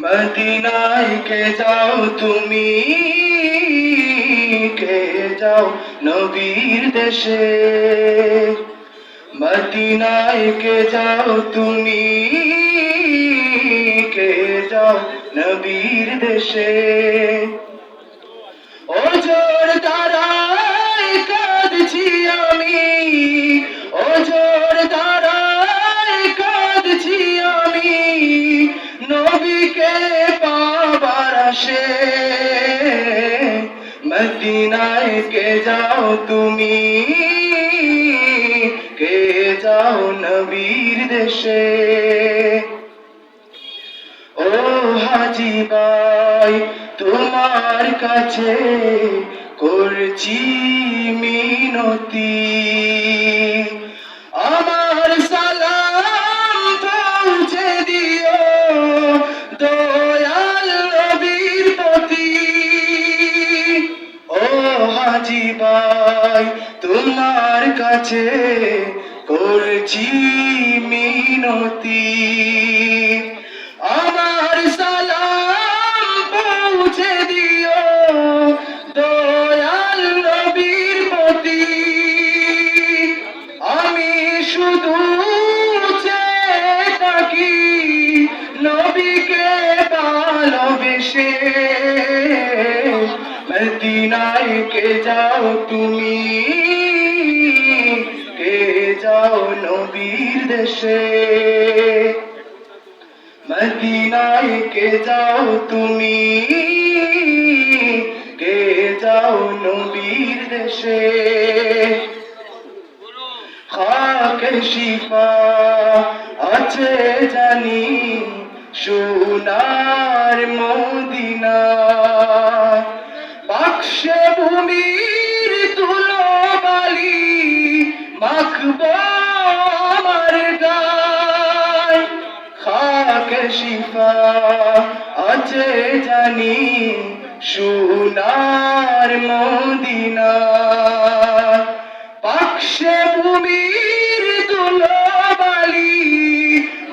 মদিনায় কে যাও তুমি, কে যাও নবীর দেশে। মদিনায় কে যাও তুমি, কে যাও নবীর দেশে। ওজোর তারায় কাঁদছি আমি, ওজোর তারায় কাঁদছি আমি, নবীকে পাবার আশে। মদিনায় কে যাও তুমি, কে যাও নবীর দেশে। ও হাজি ভাই তোমার কাছে করছি মিনতি, আমার সালাম পৌঁছে দিও দয়াল নবীর প্রতি। ও হাজি ভাই তোমার কাছে করছি মিনতি, আমার সালাম পৌঁছে দিও দয়াল নবীর প্রতি। আমি শুধু চেয়ে থাকি নবীকে ভালোবেসে। মদিনায় কে যাও তুমি, কে যাও নবীর দেশে। মদিনায় কে যাও তুমি, কে যাও নবীর দেশে। খাকে শিফা আছে জানি সোনার মদিনা, বাক্সে ভূমির তুলো বালি মাখবো আমার গায়। খাকে শিফা আছে জানি সোনার মদিনা, বাক্সে ভূমির তুলো বালি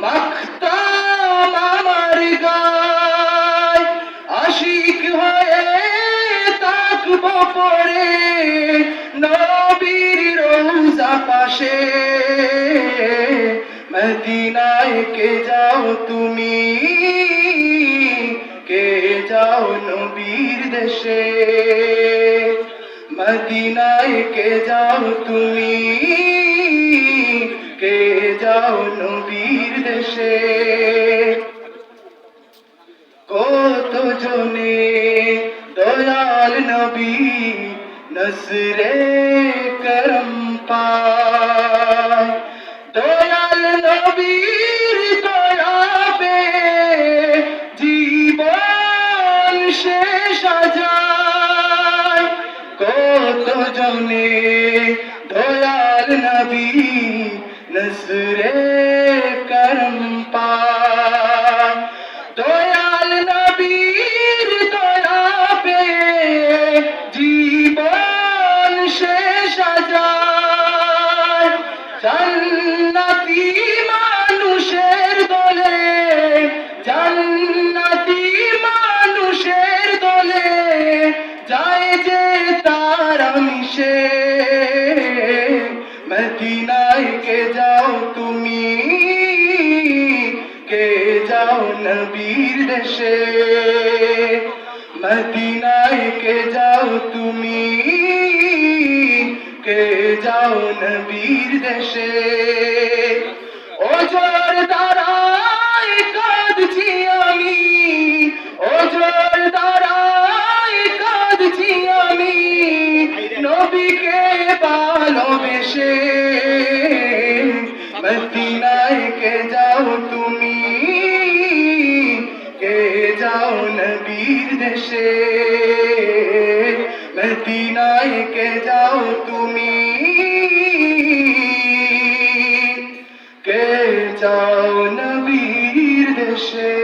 মাখতাম আমার গায়। আশিক হয়ে থাকবো পরে নবীর রওজা পাশে। মদিনায় কে যাও তুমি, কে যাও নবীর দেশে। মদিনায় কে যাও তুমি, কে যাও নবীর দেশে। কত জনে দয়াল নবী নজরে করম পায়, দয়াল নবীর দয়া পেয়ে জীবন শেষ যায়। কত জনে দয়াল নবী নজরে করম পায়, দয়াল নবীর দয়া পেয়ে জীবন শেষ যায়। জান্নাতি মানুষের দলে, জান্নাতি মানুষের দলে যায় যে তারা মিশে। মদিনায় কে যাও তুমি, কে যাও নবীর দেশে। মদিনায় কে যাও তুমি, কে যাও নবীর দেশে। ওজোর দ্বারায় কাঁদছি আমি, ওজোর দ্বারায় কাঁদছি আমি, নবীকে ভালোবেসে। মদিনায় কে যাও তুমি, কে যাও নবীর দেশে। মদিনায় কে যাও তুমি, কে যাও নবীর দেশে।